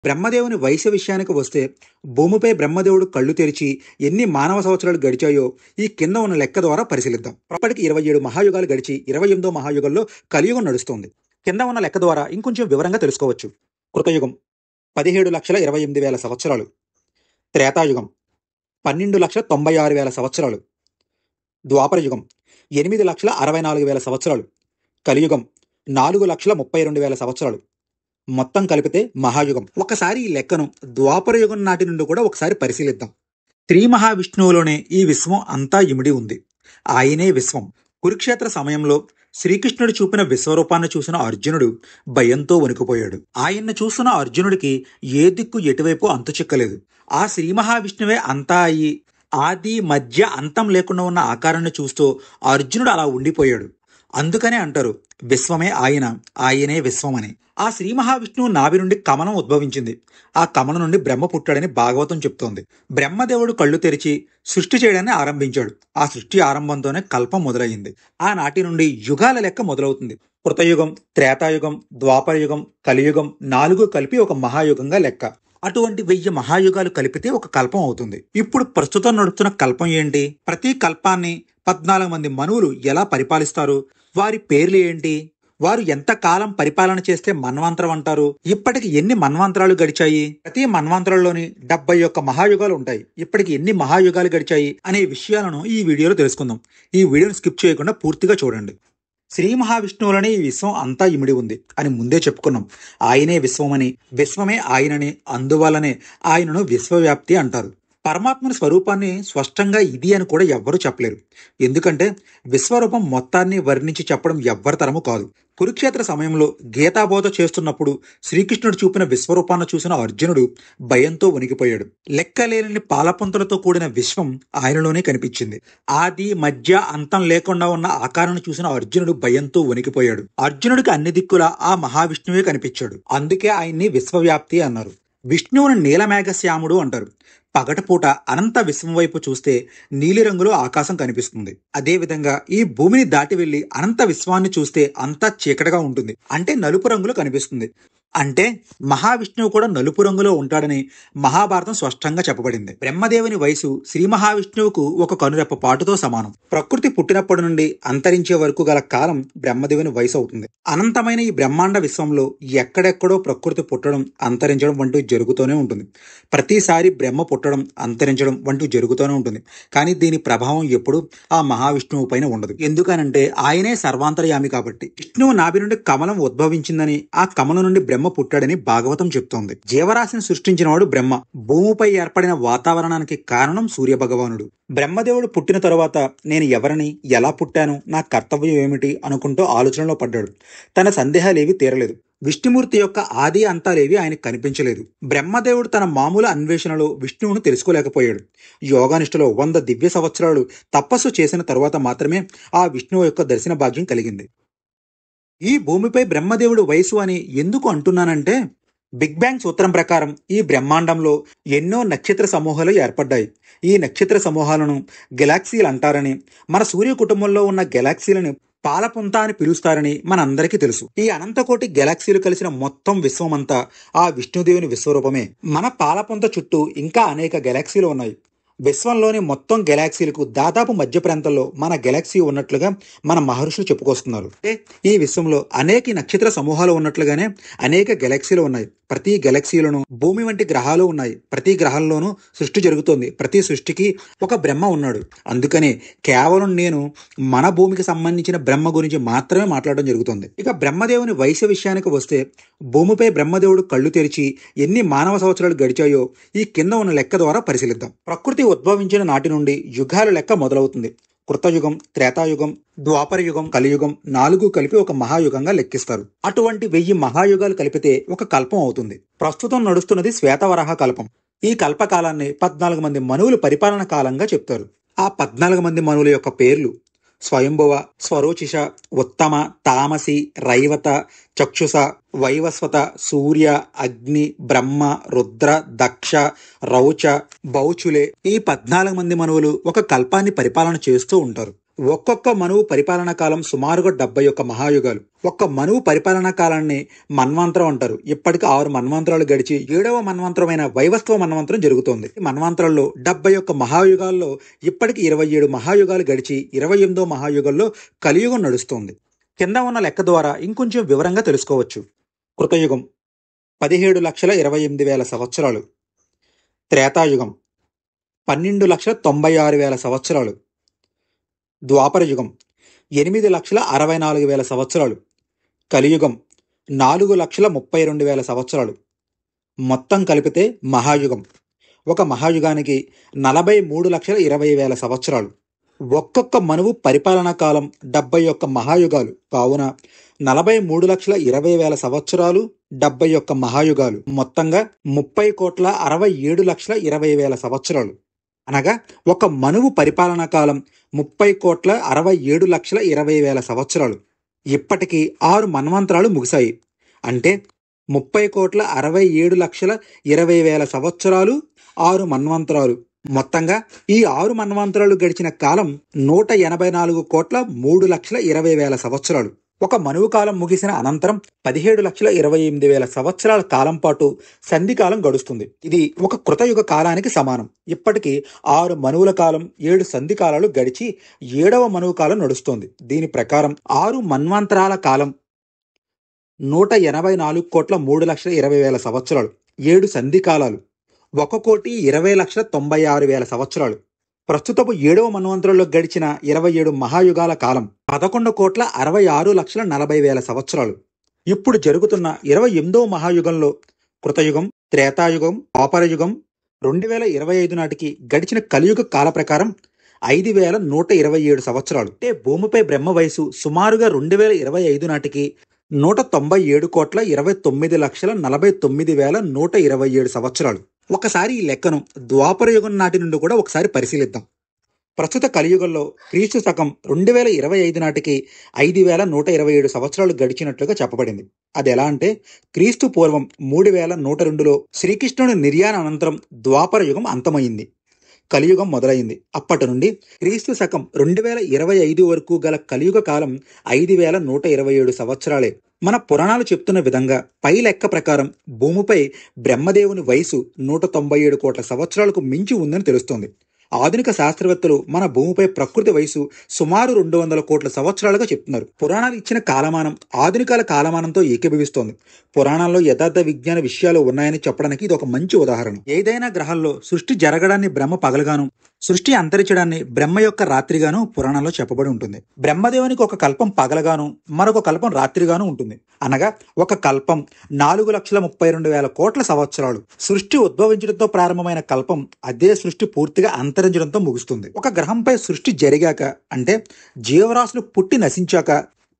బ్రహ్మదేవుని వయసు విషయానికి వస్తే భూమిపై బ్రహ్మదేవుడు కళ్ళు తెరిచి ఎన్ని మానవ సంవత్సరాలు గడిచాయో ఈ కింద ఉన్న లెక్క ద్వారా పరిశీలిద్దాం. ఇప్పటికి 27 మహాయుగాలు గడిచి 28వ మహాయుగంలో కలియుగం నడుస్తోంది. కింద ఉన్న లెక్క ద్వారా ఇంకొంచెం వివరంగా తెలుసుకోవచ్చు. కృతయుగం 17,28,000 సంవత్సరాలు, త్రేతాయుగం 12,96,000 సంవత్సరాలు, ద్వాపరయుగం 8,64,000 సంవత్సరాలు, కలియుగం 4,32,000 సంవత్సరాలు, మొత్తం కలిపితే మహాయుగం. ఒకసారి ఈ లెక్కను ద్వాపరయుగం నాటి నుండి కూడా ఒకసారి పరిశీలిద్దాం. శ్రీ మహావిష్ణువులోనే ఈ విశ్వం అంతా ఇమిడి ఉంది. ఆయనే విశ్వం. కురుక్షేత్ర సమయంలో శ్రీకృష్ణుడు చూపిన విశ్వరూపాన్ని చూసిన అర్జునుడు భయంతో వణికిపోయాడు. ఆయన్ను చూసిన అర్జునుడికి ఏ దిక్కు ఎటువైపు అంతు చిక్కలేదు. ఆ శ్రీ మహావిష్ణువే అంతా అయ్యి ఆది మధ్య అంతం లేకుండా ఉన్న ఆకారాన్ని చూస్తూ అర్జునుడు అలా ఉండిపోయాడు. అందుకనే అంటారు విశ్వమే ఆయన, ఆయనే విశ్వమని. ఆ శ్రీ మహావిష్ణువు నాభి నుండి కమలం ఉద్భవించింది. ఆ కమలం నుండి బ్రహ్మ పుట్టాడని భాగవతం చెప్తోంది. బ్రహ్మదేవుడు కళ్ళు తెరిచి సృష్టి చేయడాన్ని ఆరంభించాడు. ఆ సృష్టి ఆరంభంతోనే కల్పం మొదలయ్యింది. ఆనాటి నుండి యుగాల లెక్క మొదలవుతుంది. కృతయుగం, త్రేతాయుగం, ద్వాపరయుగం, కలియుగం 4 కలిపి ఒక మహాయుగంగా లెక్క. అటువంటి 1000 మహాయుగాలు కలిపితే ఒక కల్పం అవుతుంది. ఇప్పుడు ప్రస్తుతం నడుస్తున్న కల్పం ఏంటి? ప్రతి కల్పాన్ని 14 మంది మనువులు ఎలా పరిపాలిస్తారు? వారి పేర్లు ఏంటి? వారు ఎంత కాలం పరిపాలన చేస్తే మన్వంతరం అంటారు? ఇప్పటికి ఎన్ని మన్వంతరాలు గడిచాయి? ప్రతి మన్వంతరంలోని 71 మహాయుగాలు ఉంటాయి. ఇప్పటికి ఎన్ని మహాయుగాలు గడిచాయి అనే విషయాలను ఈ వీడియోలో తెలుసుకుందాం. ఈ వీడియోని స్కిప్ చేయకుండా పూర్తిగా చూడండి. శ్రీ మహావిష్ణువులనే ఈ విశ్వం అంతా ఇమిడి ఉంది అని ముందే చెప్పుకున్నాం. ఆయనే విశ్వమని, విశ్వమే ఆయనని, అందువల్లనే ఆయనను విశ్వవ్యాప్తి అంటారు. పరమాత్మని స్వరూపాన్ని స్పష్టంగా ఇది అని కూడా ఎవ్వరూ చెప్పలేరు. ఎందుకంటే విశ్వరూపం మొత్తాన్ని వర్ణించి చెప్పడం ఎవ్వరి తరము కాదు. కురుక్షేత్ర సమయంలో గీతాబోధ చేస్తున్నప్పుడు శ్రీకృష్ణుడు చూపిన విశ్వరూపాన్ని చూసిన అర్జునుడు భయంతో వణికిపోయాడు. లెక్కలేని పాలపుంతలతో కూడిన విశ్వం ఆయనలోనే కనిపించింది. ఆది మధ్య అంతం లేకుండా ఉన్న ఆకారాన్ని చూసిన అర్జునుడు భయంతో వణికిపోయాడు. అర్జునుడికి అన్ని దిక్కులా ఆ మహావిష్ణువే కనిపించాడు. అందుకే ఆయన్ని విశ్వవ్యాప్తి అన్నారు. విష్ణువుని నీలమేఘశ్యాముడు అంటారు. పగటిపూట అనంత విశ్వం వైపు చూస్తే నీలిరంగులో ఆకాశం కనిపిస్తుంది. అదేవిధంగా ఈ భూమిని దాటి వెళ్లి అనంత విశ్వాన్ని చూస్తే అంతా చీకటిగా ఉంటుంది. అంటే నలుపు రంగులో కనిపిస్తుంది. అంటే మహావిష్ణువు కూడా నలుపు రంగులో ఉంటాడని మహాభారతం స్పష్టంగా చెప్పబడింది. బ్రహ్మదేవుని వయసు శ్రీ మహావిష్ణువుకు ఒక కనురెప్ప పాటుతో సమానం. ప్రకృతి పుట్టినప్పటి నుండి అంతరించే వరకు గల కాలం బ్రహ్మదేవుని వయసు అవుతుంది. అనంతమైన ఈ బ్రహ్మాండ విశ్వంలో ఎక్కడెక్కడో ప్రకృతి పుట్టడం, అంతరించడం వంటివి జరుగుతూనే ఉంటుంది. ప్రతిసారి బ్రహ్మ పుట్టడం, అంతరించడం వంటివి జరుగుతూనే ఉంటుంది. కానీ దీని ప్రభావం ఎప్పుడు ఆ మహావిష్ణువు పైన ఉండదు. ఎందుకనంటే ఆయనే సర్వాంతర్యామి కాబట్టి. విష్ణువు నాభి నుండి కమలం ఉద్భవించిందని, ఆ కమలం నుండి బ్రహ్మ పుట్టాడని భాగవతం చెప్తోంది. జీవరాశిని సృష్టించినవాడు బ్రహ్మ. భూమిపై ఏర్పడిన వాతావరణానికి కారణం సూర్య భగవానుడు. బ్రహ్మదేవుడు పుట్టిన తరువాత నేను ఎవరిని, ఎలా పుట్టాను, నా కర్తవ్యం ఏమిటి అనుకుంటూ ఆలోచనలో పడ్డాడు. తన సందేహాలేవి తీరలేదు. విష్ణుమూర్తి యొక్క ఆది అంతాలేవి ఆయనకు కనిపించలేదు. బ్రహ్మదేవుడు తన మామూలు అన్వేషణలో విష్ణువును తెలుసుకోలేకపోయాడు. యోగానిష్టలో 100 దివ్య సంవత్సరాలు తపస్సు చేసిన తరువాత మాత్రమే ఆ విష్ణువు యొక్క దర్శన భాగ్యం కలిగింది. ఈ భూమిపై బ్రహ్మదేవుడు వయసు అని ఎందుకు అంటున్నానంటే, బిగ్ బ్యాంగ్ సూత్రం ప్రకారం ఈ బ్రహ్మాండంలో ఎన్నో నక్షత్ర సమూహాలు ఏర్పడ్డాయి. ఈ నక్షత్ర సమూహాలను గెలాక్సీలు అంటారని, మన సూర్య కుటుంబంలో ఉన్న గెలాక్సీలను పాలపుంత అని పిలుస్తారని మనందరికీ తెలుసు. ఈ అనంతకోటి గెలాక్సీలు కలిసిన మొత్తం విశ్వమంతా ఆ విష్ణుదేవుని విశ్వరూపమే. మన పాలపుంత చుట్టూ ఇంకా అనేక గెలాక్సీలు ఉన్నాయి. విశ్వంలోని మొత్తం గెలాక్సీలకు దాదాపు మధ్య ప్రాంతంలో మన గెలాక్సీ ఉన్నట్లుగా మన మహర్షులు చెప్పుకొస్తున్నారు. అంటే ఈ విశ్వంలో అనేక నక్షత్ర సమూహాలు ఉన్నట్లుగానే అనేక గెలాక్సీలు ఉన్నాయి. ప్రతి గెలాక్సీలోనూ భూమి వంటి గ్రహాలు ఉన్నాయి. ప్రతి గ్రహంలోనూ సృష్టి జరుగుతోంది. ప్రతి సృష్టికి ఒక బ్రహ్మ ఉన్నాడు. అందుకనే కేవలం నేను మన భూమికి సంబంధించిన బ్రహ్మ గురించి మాత్రమే మాట్లాడడం జరుగుతుంది. ఇక బ్రహ్మదేవుని వయసు విషయానికి వస్తే భూమిపై బ్రహ్మదేవుడు కళ్ళు తెరిచి ఎన్ని మానవ సంవత్సరాలు గడిచాయో ఈ కింద ఉన్న లెక్క ద్వారా పరిశీలిద్దాం. ప్రకృతి ఉద్భవించిన నాటి నుండి యుగాల లెక్క మొదలవుతుంది. కృతయుగం, త్రేతాయుగం, ద్వాపరయుగం, కలియుగం 4 కలిపి ఒక మహాయుగంగా లెక్కిస్తారు. అటువంటి 1000 మహాయుగాలు కలిపితే ఒక కల్పం అవుతుంది. ప్రస్తుతం నడుస్తున్నది శ్వేతవరాహ కల్పం. ఈ కల్పకాలాన్ని 14 మంది మనువులు పరిపాలన కాలంగా చెప్తారు. ఆ 14 మంది మనువుల యొక్క పేర్లు స్వయంభువ, స్వరోచిష, ఉత్తమ, తామసి, రైవత, చక్షుష, వైవస్వత, సూర్య, అగ్ని, బ్రహ్మ, రుద్ర, దక్ష, రౌచ, బౌచులే. ఈ 14 మంది మనువులు ఒక కల్పాన్ని పరిపాలన చేస్తూ ఉంటారు. ఒక్కొక్క మనువు పరిపాలనా కాలం సుమారుగా 71 మహాయుగాలు. ఒక్క మనువు పరిపాలనా కాలాన్ని మన్వంతరం అంటారు. ఇప్పటికి 6 మన్వంతరాలు గడిచి 7వ మన్వంతరమైన వైవస్వత మన్వంతరం జరుగుతోంది. ఈ మన్వంతరంలో 71 మహాయుగాల్లో ఇప్పటికి 27 మహాయుగాలు గడిచి 28వ మహాయుగంలో కలియుగం నడుస్తోంది. కింద ఉన్న లెక్క ద్వారా ఇంకొంచెం వివరంగా తెలుసుకోవచ్చు. కృతయుగం 17,28,000 సంవత్సరాలు. త్రేతాయుగం 12,96,000 సంవత్సరాలు. ద్వాపరయుగం 8,64,000 సంవత్సరాలు. కలియుగం 4,32,000 సంవత్సరాలు. మొత్తం కలిపితే మహాయుగం. ఒక మహాయుగానికి 43,20,000 సంవత్సరాలు. ఒక్కొక్క మనువు పరిపాలనా కాలం 71 మహాయుగాలు కావున 43,20,000 సంవత్సరాలు 71 మహాయుగాలు మొత్తంగా 30,67,20,000 సంవత్సరాలు. అనగా ఒక మనువు పరిపాలనా కాలం 30,67,20,000 సంవత్సరాలు. ఇప్పటికీ 6 మన్వంతరాలు ముగిశాయి. అంటే 30,67,20,000 సంవత్సరాలు 6 మన్వంతరాలు. మొత్తంగా ఈ 6 మన్వంతరాలు గడిచిన కాలం 184,03,20,000 సంవత్సరాలు. ఒక మనువు కాలం ముగిసిన అనంతరం 17,28,000 సంవత్సరాల కాలం పాటు సంధికాలం గడుస్తుంది. ఇది ఒక కృతయుగ కాలానికి సమానం. ఇప్పటికీ 6 మనువుల కాలం 7 సంధికాలాలు గడిచి 7వ మనువు కాలం నడుస్తోంది. దీని ప్రకారం 6 మన్వంతరాల కాలం 184,03,20,000 సంవత్సరాలు. 7 సంధికాలాలు 1,20,96,000 సంవత్సరాలు. ప్రస్తుతపు 7వ మన్వంతరంలో గడిచిన 27 మహాయుగాల కాలం 11,66,40,000 సంవత్సరాలు. ఇప్పుడు జరుగుతున్న 28వ మహాయుగంలో కృతయుగం, త్రేతాయుగం, ద్వాపరయుగం 2025 నాటికి గడిచిన కలియుగ కాల ప్రకారం 5,127 సంవత్సరాలు. అంటే భూమిపై బ్రహ్మ వయసు సుమారుగా 2025 నాటికి 197,29,49,127 సంవత్సరాలు. ఒకసారి ఈ లెక్కను ద్వాపరయుగం నాటి నుండి కూడా ఒకసారి పరిశీలిద్దాం. ప్రస్తుత కలియుగంలో క్రీస్తు శకం 2025 నాటికి 5,127 సంవత్సరాలు గడిచినట్లుగా చెప్పబడింది. అది ఎలా అంటే క్రీస్తు పూర్వం 3,102లో శ్రీకృష్ణుని నిర్యాణ అనంతరం ద్వాపర యుగం అంతమైంది, కలియుగం మొదలైంది. అప్పటి నుండి క్రీస్తు శకం 2025 వరకు గల కలియుగ కాలం 5,127 సంవత్సరాలే. మన పురాణాలు చెప్తున్న విధంగా పై లెక్క ప్రకారం భూమిపై బ్రహ్మదేవుని వయసు 197 కోట్ల సంవత్సరాలకు మించి ఉందని తెలుస్తోంది. ఆధునిక శాస్త్రవేత్తలు మన భూమిపై ప్రకృతి వయసు సుమారు 200 కోట్ల సంవత్సరాలుగా చెప్తున్నారు. పురాణాలు ఇచ్చిన కాలమానం ఆధునికాల కాలమానంతో ఏకీభవిస్తోంది. పురాణాల్లో యథార్థ విజ్ఞాన విషయాలు ఉన్నాయని చెప్పడానికి ఇది ఒక మంచి ఉదాహరణ. ఏదైనా గ్రహాల్లో సృష్టి జరగడాన్ని బ్రహ్మ పగలుగాను, సృష్టి అంతరించడాన్ని బ్రహ్మ యొక్క రాత్రిగాను పురాణాల్లో చెప్పబడి ఉంటుంది. బ్రహ్మదేవునికి ఒక కల్పం పగలగాను, మరొక కల్పం రాత్రిగాను ఉంటుంది. అనగా ఒక కల్పం 4,32,000 కోట్ల సంవత్సరాలు. సృష్టి ఉద్భవించడంతో ప్రారంభమైన కల్పం అదే సృష్టి పూర్తిగా అంతరించడంతో ముగుస్తుంది. ఒక గ్రహంపై సృష్టి జరిగాక అంటే జీవరాశులు పుట్టి నశించాక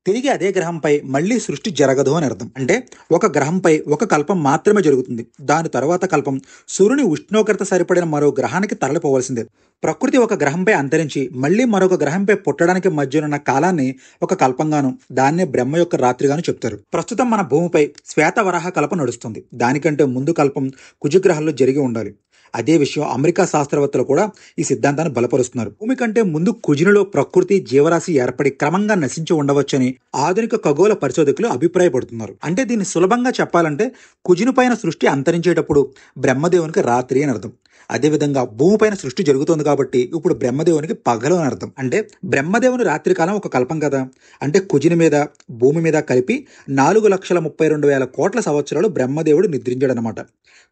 తిరిగి అదే గ్రహంపై మళ్లీ సృష్టి జరగదు అని అర్థం. అంటే ఒక గ్రహంపై ఒక కల్పం మాత్రమే జరుగుతుంది. దాని తరువాత కల్పం సూర్యుని ఉష్ణోగ్రత సరిపడిన మరో గ్రహానికి తరలిపోవలసిందే. ప్రకృతి ఒక గ్రహంపై అంతరించి మళ్లీ మరొక గ్రహంపై పుట్టడానికి మధ్యనున్న కాలాన్ని ఒక కల్పంగాను, దాన్నే బ్రహ్మ యొక్క రాత్రిగాను చెప్తారు. ప్రస్తుతం మన భూమిపై శ్వేతవరాహ కల్పం నడుస్తుంది. దానికంటే ముందు కల్పం కుజగ్రహాల్లో జరిగి ఉండాలి. అదే విషయం అమెరికా శాస్త్రవేత్తలు కూడా ఈ సిద్ధాంతాన్ని బలపరుస్తున్నారు. భూమి కంటే ముందు కుజునిలో ప్రకృతి జీవరాశి ఏర్పడి క్రమంగా నశించి ఉండవచ్చని ఆధునిక ఖగోళ పరిశోధకులు అభిప్రాయపడుతున్నారు. అంటే దీన్ని సులభంగా చెప్పాలంటే కుజుని పైన సృష్టి అంతరించేటప్పుడు బ్రహ్మదేవునికి రాత్రి అని అర్థం. అదేవిధంగా భూమిపైన సృష్టి జరుగుతోంది కాబట్టి ఇప్పుడు బ్రహ్మదేవునికి పగలు అని అర్థం. అంటే బ్రహ్మదేవుని రాత్రి కాలం ఒక కల్పం కదా. అంటే కుజుని మీద భూమి మీద కలిపి 4,32,000 కోట్ల సంవత్సరాలు బ్రహ్మదేవుడు నిద్రించాడనమాట.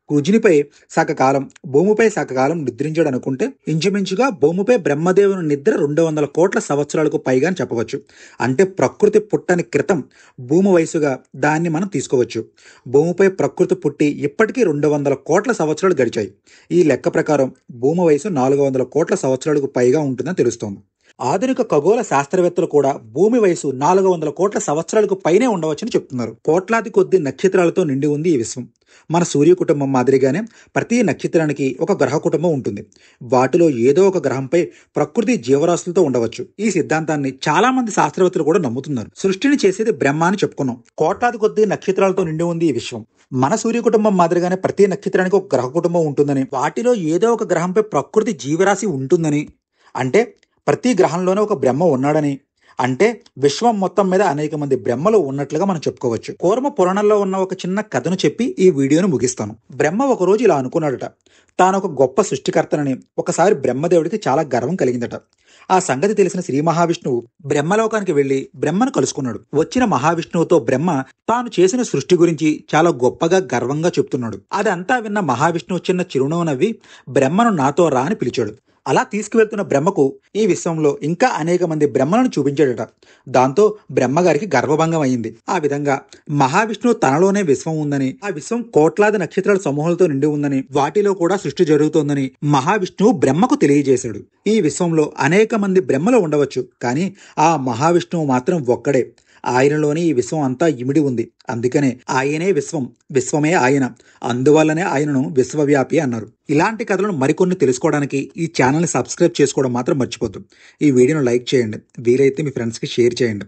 కుజునిపై సగకాలం, భూమిపై సగకాలం నిద్రించాడు అనుకుంటే ఇంచుమించుగా భూమిపై బ్రహ్మదేవుని నిద్ర 200 కోట్ల సంవత్సరాలకు పైగా అని చెప్పవచ్చు. అంటే ప్రకృతి పుట్టని క్రితం భూమి వయసుగా దాన్ని మనం తీసుకోవచ్చు. భూమిపై ప్రకృతి పుట్టి ఇప్పటికీ 200 కోట్ల సంవత్సరాలు గడిచాయి. ఈ లెక్క ప్రకారం భూమి వయసు 400 కోట్ల సంవత్సరాలకు పైగా ఉంటుందని తెలుస్తోంది. ఆధునిక ఖగోళ శాస్త్రవేత్తలు కూడా భూమి వయసు 400 కోట్ల సంవత్సరాలకు పైనే ఉండవచ్చని చెప్తున్నారు. కోట్లాది కొద్ది నక్షత్రాలతో నిండి ఉంది ఈ విశ్వం. మన సూర్య కుటుంబం మాదిరిగానే ప్రతి నక్షత్రానికి ఒక గ్రహ కుటుంబం ఉంటుంది. వాటిలో ఏదో ఒక గ్రహంపై ప్రకృతి జీవరాశులతో ఉండవచ్చు. ఈ సిద్ధాంతాన్ని చాలా మంది శాస్త్రవేత్తలు కూడా నమ్ముతున్నారు. సృష్టిని చేసేది బ్రహ్మ అని చెప్పుకున్నాం. కోట్లాది కొద్ది నక్షత్రాలతో నిండి ఉంది ఈ విశ్వం. మన సూర్య కుటుంబం మాదిరిగానే ప్రతి నక్షత్రానికి ఒక గ్రహ కుటుంబం ఉంటుందని, వాటిలో ఏదో ఒక గ్రహంపై ప్రకృతి జీవరాశి ఉంటుందని, అంటే ప్రతి గ్రహంలోనే ఒక బ్రహ్మ ఉన్నాడని, అంటే విశ్వం మొత్తం మీద అనేక మంది బ్రహ్మలు ఉన్నట్లుగా మనం చెప్పుకోవచ్చు. కూర్మ పురాణంలో ఉన్న ఒక చిన్న కథను చెప్పి ఈ వీడియోను ముగిస్తాను. బ్రహ్మ ఒకరోజు ఇలా అనుకున్నాడట, తాను ఒక గొప్ప సృష్టికర్తనని. ఒకసారి బ్రహ్మదేవుడికి చాలా గర్వం కలిగిందట. ఆ సంగతి తెలిసిన శ్రీ మహావిష్ణువు బ్రహ్మలోకానికి వెళ్లి బ్రహ్మను కలుసుకున్నాడు. వచ్చిన మహావిష్ణువుతో బ్రహ్మ తాను చేసిన సృష్టి గురించి చాలా గొప్పగా గర్వంగా చెప్తున్నాడు. అదంతా విన్న మహావిష్ణువు చిన్న చిరునవ్వు నవ్వి బ్రహ్మను నాతో రా అని పిలిచాడు. అలా తీసుకువెళ్తున్న బ్రహ్మకు ఈ విశ్వంలో ఇంకా అనేక మంది బ్రహ్మలను చూపించాడట. దాంతో బ్రహ్మగారికి గర్వభంగం అయింది. ఆ విధంగా మహావిష్ణువు తనలోనే విశ్వం ఉందని, ఆ విశ్వం కోట్లాది నక్షత్రాల సమూహాలతో నిండి ఉందని, వాటిలో కూడా సృష్టి జరుగుతోందని మహావిష్ణువు బ్రహ్మకు తెలియజేశాడు. ఈ విశ్వంలో అనేక మంది బ్రహ్మలు ఉండవచ్చు, కానీ ఆ మహావిష్ణువు మాత్రం ఒక్కడే. ఆయనలోనే ఈ విశ్వం అంతా ఇమిడి ఉంది. అందుకనే ఆయనే విశ్వం, విశ్వమే ఆయన. అందువల్లనే ఆయనను విశ్వవ్యాపి అన్నారు. ఇలాంటి కథలను మరికొన్ని తెలుసుకోవడానికి ఈ ఛానల్ని సబ్స్క్రైబ్ చేసుకోవడం మాత్రం మర్చిపోద్దు. ఈ వీడియోను లైక్ చేయండి, వీలైతే మీ ఫ్రెండ్స్కి షేర్ చేయండి.